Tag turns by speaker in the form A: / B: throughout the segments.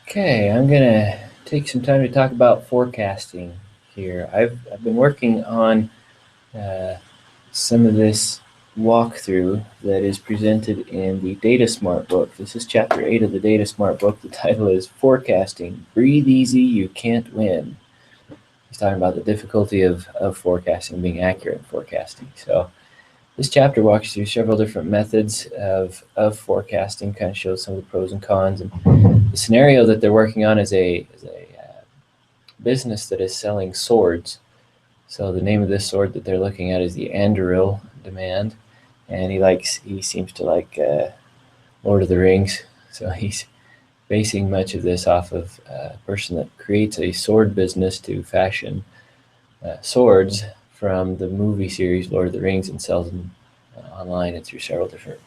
A: Okay, I'm gonna take some time to talk about forecasting here. I've been working on uh, some of this walkthrough that is presented in the Data Smart book. This is chapter 8 of the Data Smart book. The title is Forecasting. Breathe easy, you can't win. He's talking about the difficulty of forecasting, being accurate in forecasting. So this chapter walks through several different methods of forecasting, kind of shows some of the pros and cons. And the scenario that they're working on is a business that is selling swords. So the name of this sword that they're looking at is the Anduril Demand, and he seems to like Lord of the Rings. So he's basing much of this off of a person that creates a sword business to fashion swords from the movie series Lord of the Rings and sells them online and through several different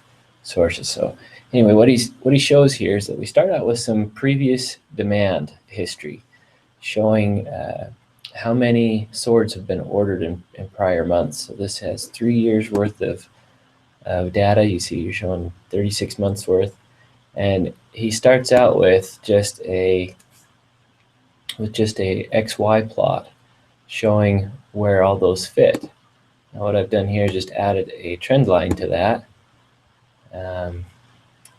A: sources. So anyway, what he shows here is that we start out with some previous demand history, showing how many swords have been ordered in prior months. So this has 3 years worth of data. You see, you're showing 36 months worth, and he starts out with just a XY plot showing where all those fit. Now what I've done here is just added a trend line to that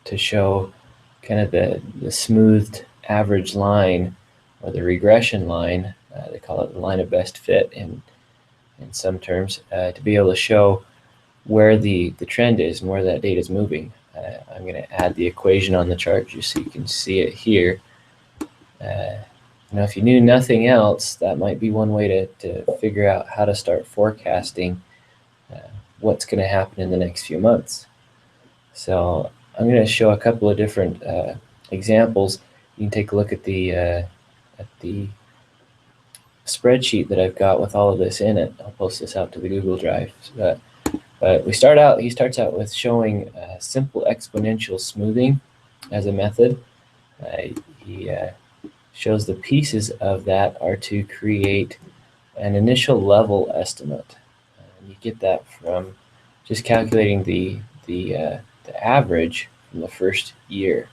A: to show kind of the smoothed average line, or the regression line. They call it the line of best fit in some terms, to be able to show where the trend is and where that data is moving. I'm going to add the equation on the chart just so you can see it here. If you knew nothing else, that might be one way to figure out how to start forecasting what's going to happen in the next few months. So I'm going to show a couple of different examples. You can take a look at the spreadsheet that I've got with all of this in it. I'll post this out to the Google Drive. But he starts out with showing simple exponential smoothing as a method. He shows the pieces of that are to create an initial level estimate. You get that from just calculating the average from the first year.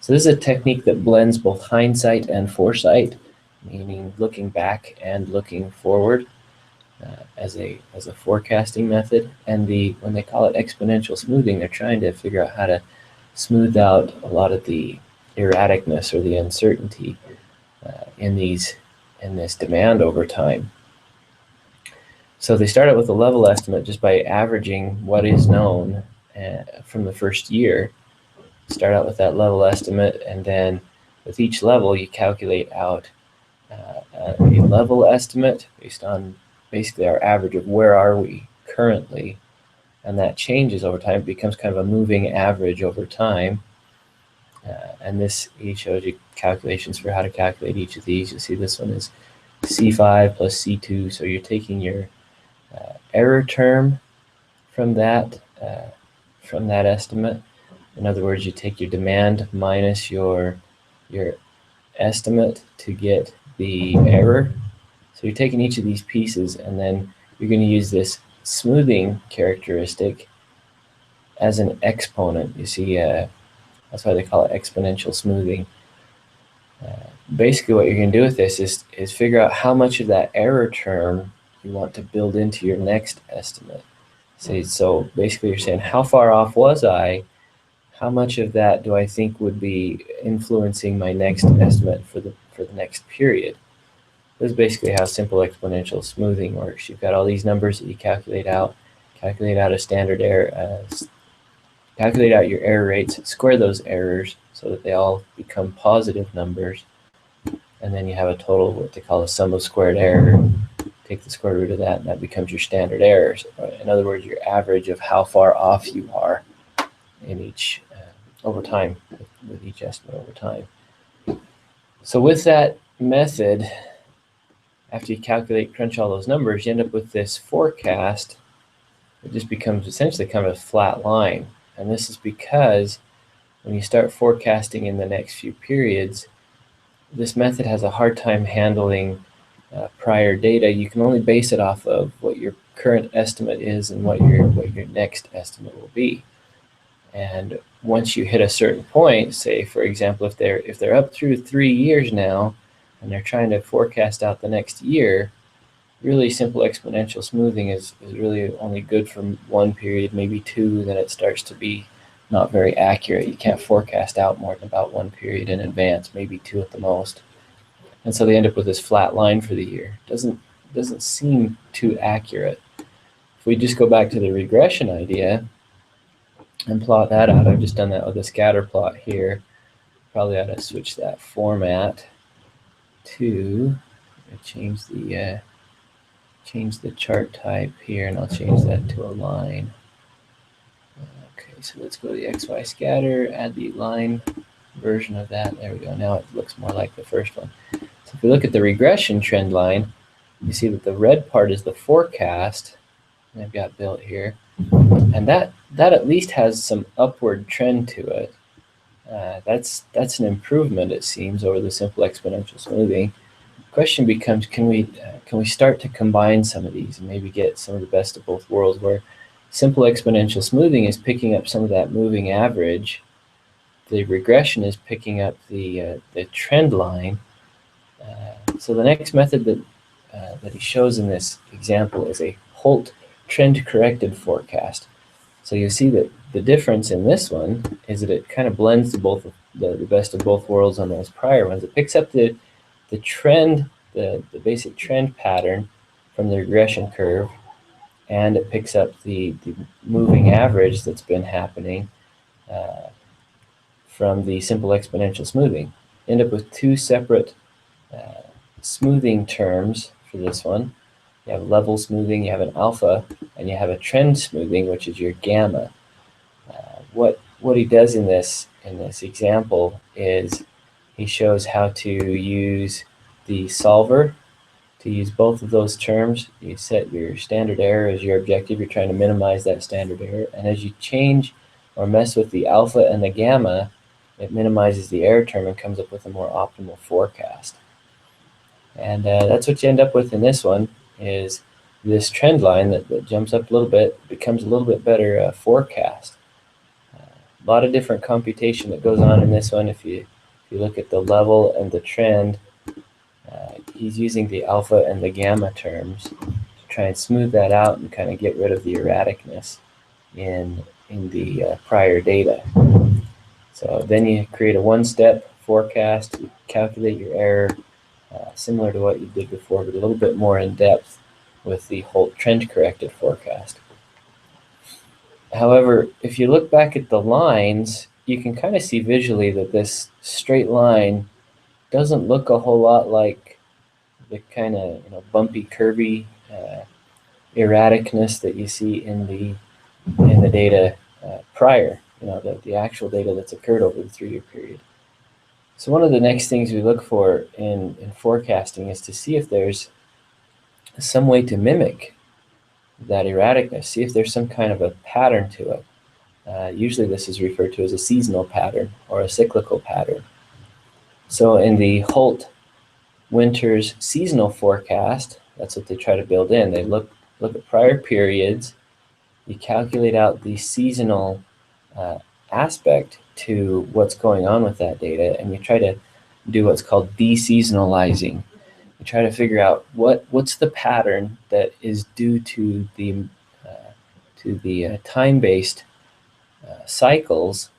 A: So this is a technique that blends both hindsight and foresight, meaning looking back and looking forward as a forecasting method. And when they call it exponential smoothing, they're trying to figure out how to smooth out a lot of the erraticness or the uncertainty in this demand over time. So they start out with a level estimate just by averaging what is known from the first year. Start out with that level estimate, and then with each level you calculate out a level estimate based on basically our average of where are we currently, and that changes over time. It becomes kind of a moving average over time. And he shows you calculations for how to calculate each of these. You'll see this one is C5 plus C2, so you're taking your error term from that estimate. In other words, you take your demand minus your estimate to get the error. So you're taking each of these pieces, and then you're going to use this smoothing characteristic as an exponent. You see, that's why they call it exponential smoothing. Basically, what you're going to do with this is figure out how much of that error term you want to build into your next estimate. So basically, you're saying, how far off was I? How much of that do I think would be influencing my next estimate for the next period? This is basically how simple exponential smoothing works. You've got all these numbers that you calculate out a standard error, calculate out your error rates, square those errors so that they all become positive numbers, and then you have a total, what they call a sum of squared error. Take the square root of that, and that becomes your standard errors. In other words, your average of how far off you are in each over time, with each estimate over time. So with that method, after you crunch all those numbers, you end up with this forecast. It just becomes essentially kind of a flat line. And this is because when you start forecasting in the next few periods, this method has a hard time handling prior data. You can only base it off of what your current estimate is and what your next estimate will be. And once you hit a certain point, say for example, if they're up through 3 years now, and they're trying to forecast out the next year, really simple exponential smoothing is really only good for 1 period, maybe 2. Then it starts to be not very accurate. You can't forecast out more than about 1 period in advance, maybe 2 at the most. And so they end up with this flat line for the year. Doesn't seem too accurate. If we just go back to the regression idea and plot that out, I've just done that with a scatter plot here. Probably ought to switch that format to change the chart type here, and I'll change that to a line. Okay, so let's go to the XY scatter, add the line version of that. There we go. Now it looks more like the first one. So if we look at the regression trend line, you see that the red part is the forecast that I've got built here, and that at least has some upward trend to it. That's an improvement, it seems, over the simple exponential smoothing. The question becomes, can we start to combine some of these and maybe get some of the best of both worlds, where simple exponential smoothing is picking up some of that moving average, the regression is picking up the trend line. So the next method that he shows in this example is a Holt trend-corrected forecast. So you see that the difference in this one is that it kind of blends the best of both worlds on those prior ones. It picks up the trend, the basic trend pattern from the regression curve, and it picks up the moving average that's been happening from the simple exponential smoothing. End up with 2 separate smoothing terms for this one. You have level smoothing, you have an alpha, and you have a trend smoothing, which is your gamma. What he does in this example is he shows how to use the solver to use both of those terms. You set your standard error as your objective. You're trying to minimize that standard error, and as you change or mess with the alpha and the gamma, it minimizes the error term and comes up with a more optimal forecast. And that's what you end up with in this one, is this trend line that jumps up a little bit, becomes a little bit better forecast. A lot of different computation that goes on in this one. If you look at the level and the trend, he's using the alpha and the gamma terms to try and smooth that out and kind of get rid of the erraticness in the prior data. So then you create a 1-step forecast, you calculate your error, similar to what you did before, but a little bit more in depth with the Holt trend-corrected forecast. However, if you look back at the lines, you can kind of see visually that this straight line doesn't look a whole lot like the kind of bumpy, curvy erraticness that you see in the data prior, the actual data that's occurred over the 3-year period. So one of the next things we look for in forecasting is to see if there's some way to mimic that erraticness, see if there's some kind of a pattern to it. Usually this is referred to as a seasonal pattern or a cyclical pattern. So in the Holt Winters seasonal forecast, that's what they try to build in. They look at prior periods, you calculate out the seasonal aspect to what's going on with that data, and you try to do what's called deseasonalizing. You try to figure out what's the pattern that is due to the time-based cycles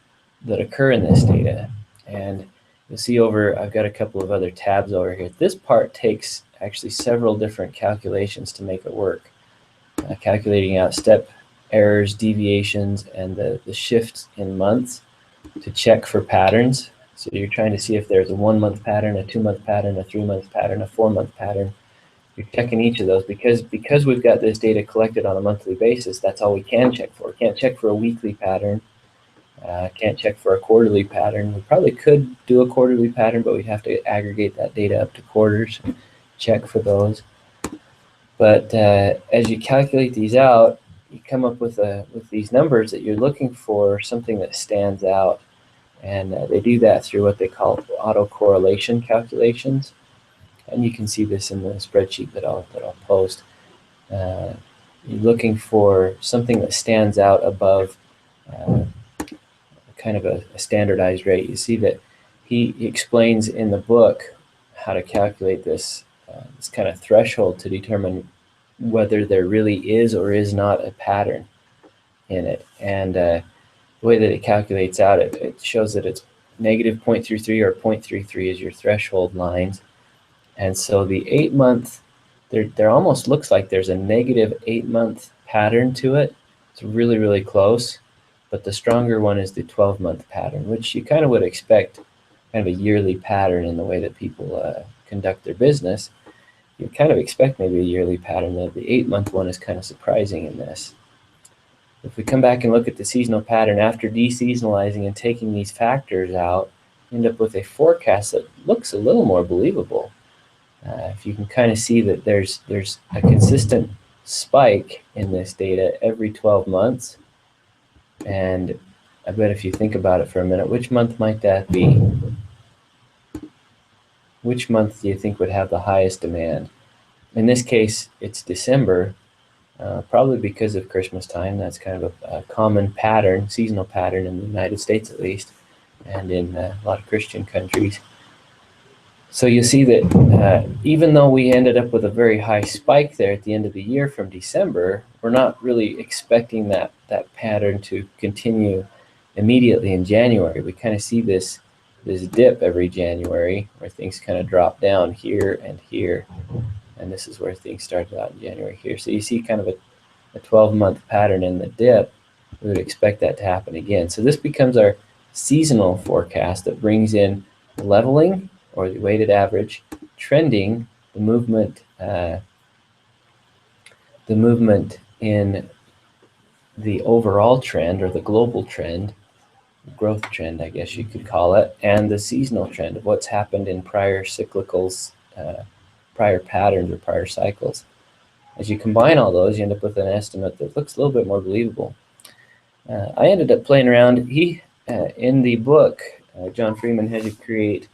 A: that occur in this data. And you'll see I've got a couple of other tabs over here. This part takes actually several different calculations to make it work. Calculating out step errors, deviations, and the shifts in months to check for patterns. So you're trying to see if there's a 1-month pattern, a 2-month pattern, a 3-month pattern, a 4-month pattern. You're checking each of those because we've got this data collected on a monthly basis. That's all we can check for. Can't check for a weekly pattern. Can't check for a quarterly pattern. We probably could do a quarterly pattern, but we'd have to aggregate that data up to quarters, check for those. But as you calculate these out, you come up with these numbers that you're looking for something that stands out. And they do that through what they call autocorrelation calculations. And you can see this in the spreadsheet that I'll post. You're looking for something that stands out above kind of a standardized rate. You see that he explains in the book how to calculate this this kind of threshold to determine whether there really is or is not a pattern in it. And the way that it calculates out, it shows that it's negative 0.33 or 0.33 is your threshold lines. And so the 8-month, there almost looks like there's a negative 8-month pattern to it. It's really, really close. But the stronger one is the 12-month pattern, which you kind of would expect, kind of a yearly pattern in the way that people conduct their business. You kind of expect maybe a yearly pattern, though the 8-month one is kind of surprising in this. If we come back and look at the seasonal pattern after deseasonalizing and taking these factors out, you end up with a forecast that looks a little more believable. If you can kind of see that there's a consistent spike in this data every 12 months. And I bet if you think about it for a minute, which month might that be? Which month do you think would have the highest demand? In this case, it's December, probably because of Christmas time. That's kind of a common pattern, seasonal pattern in the United States at least, and in a lot of Christian countries. So you see that even though we ended up with a very high spike there at the end of the year from December, we're not really expecting that pattern to continue immediately in January. We kind of see this dip every January where things kind of drop down here and here. And this is where things started out in January here. So you see kind of a 12-month pattern in the dip. We would expect that to happen again. So this becomes our seasonal forecast that brings in leveling, or the weighted average, trending, the movement in the overall trend, or the global trend, growth trend, I guess you could call it, and the seasonal trend of what's happened in prior cyclicals, prior patterns or prior cycles. As you combine all those, you end up with an estimate that looks a little bit more believable. I ended up playing around. In the book, John Foreman has you create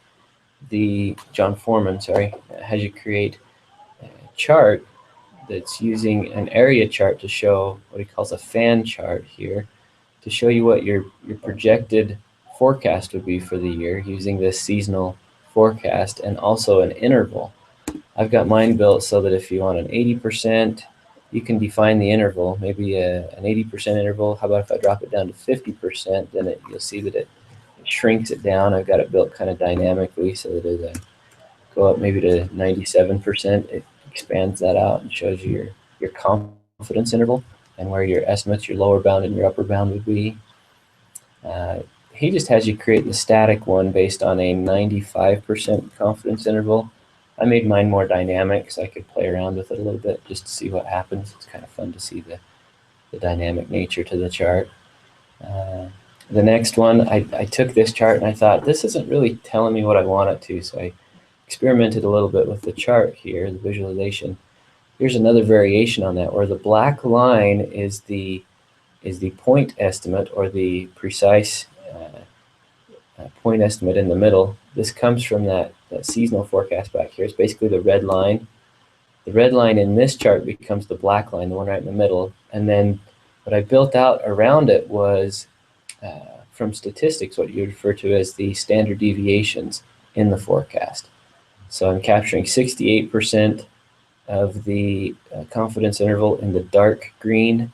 A: a chart that's using an area chart to show what he calls a fan chart here, to show you what your projected forecast would be for the year using this seasonal forecast, and also an interval. I've got mine built so that if you want an 80%, you can define the interval, maybe an 80% interval. How about if I drop it down to 50%, then you'll see that it shrinks it down. I've got it built kind of dynamically so that as I go up maybe to 97%, it expands that out and shows you your confidence interval and where your estimates, your lower bound and your upper bound would be. He just has you create the static one based on a 95% confidence interval. I made mine more dynamic so I could play around with it a little bit just to see what happens. It's kind of fun to see the dynamic nature to the chart. The next one, I took this chart and I thought, this isn't really telling me what I want it to, so I experimented a little bit with the chart here, the visualization. Here's another variation on that, where the black line is the point estimate, or the precise point estimate in the middle. This comes from that seasonal forecast back here. It's basically the red line. The red line in this chart becomes the black line, the one right in the middle. And then what I built out around it was from statistics, what you refer to as the standard deviations in the forecast. So I'm capturing 68% of the confidence interval in the dark green.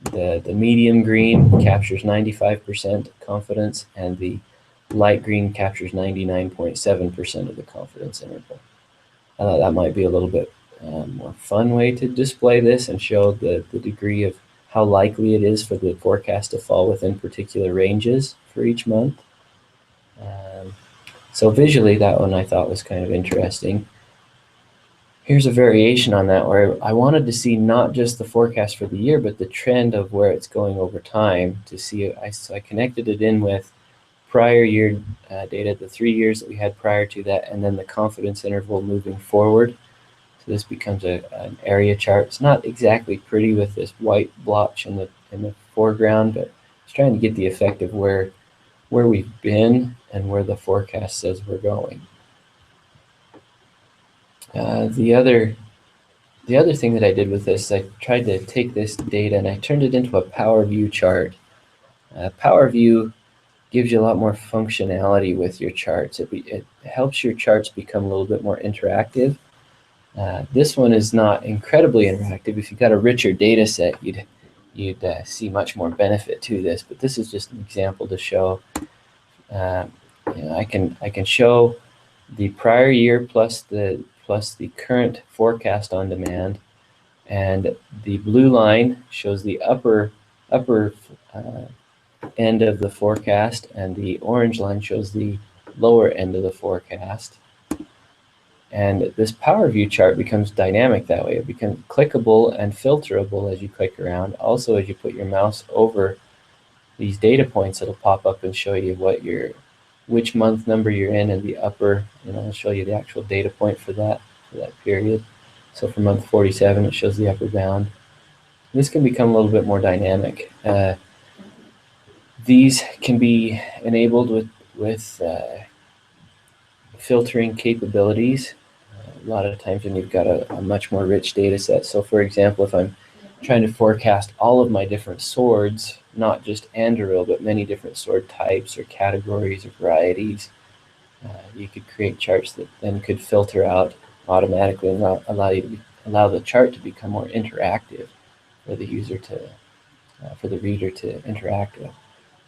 A: The medium green captures 95% confidence, and the light green captures 99.7% of the confidence interval. I thought that might be a little bit more fun way to display this and show the degree of how likely it is for the forecast to fall within particular ranges for each month. So visually, that one I thought was kind of interesting. Here's a variation on that, where I wanted to see not just the forecast for the year, but the trend of where it's going over time to see. So I connected it in with prior year data, the 3 years that we had prior to that, and then the confidence interval moving forward. So this becomes an area chart. It's not exactly pretty with this white blotch in the foreground, but it's trying to get the effect of where we've been and where the forecast says we're going. The other thing that I did with this, I tried to take this data and I turned it into a Power View chart. PowerView gives you a lot more functionality with your charts. It helps your charts become a little bit more interactive. This one is not incredibly interactive. If you've got a richer data set, you'd see much more benefit to this. But this is just an example to show. I can show the prior year plus the current forecast on demand, and the blue line shows the upper end of the forecast, and the orange line shows the lower end of the forecast. And this PowerView chart becomes dynamic that way. It becomes clickable and filterable as you click around. Also, as you put your mouse over these data points, it'll pop up and show you which month number you're in the upper, it'll show you the actual data point for that period. So for month 47, it shows the upper bound. This can become a little bit more dynamic. These can be enabled with filtering capabilities. A lot of times when you've got a much more rich data set. So for example, if I'm trying to forecast all of my different swords, not just Anduril, but many different sword types or categories or varieties, you could create charts that then could filter out automatically and allow the chart to become more interactive for the user for the reader to interact with.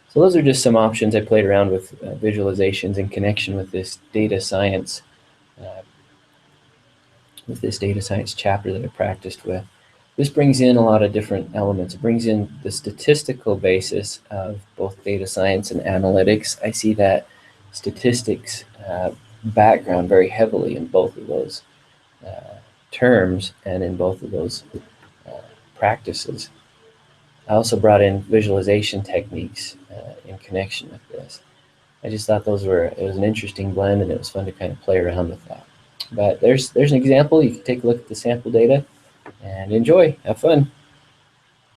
A: So those are just some options I played around with visualizations in connection with this data science chapter that I practiced with. This brings in a lot of different elements. It brings in the statistical basis of both data science and analytics. I see that statistics background very heavily in both of those terms and in both of those practices. I also brought in visualization techniques in connection with this. I just thought it was an interesting blend, and it was fun to kind of play around with that. But there's an example. You can take a look at the sample data and enjoy. Have fun.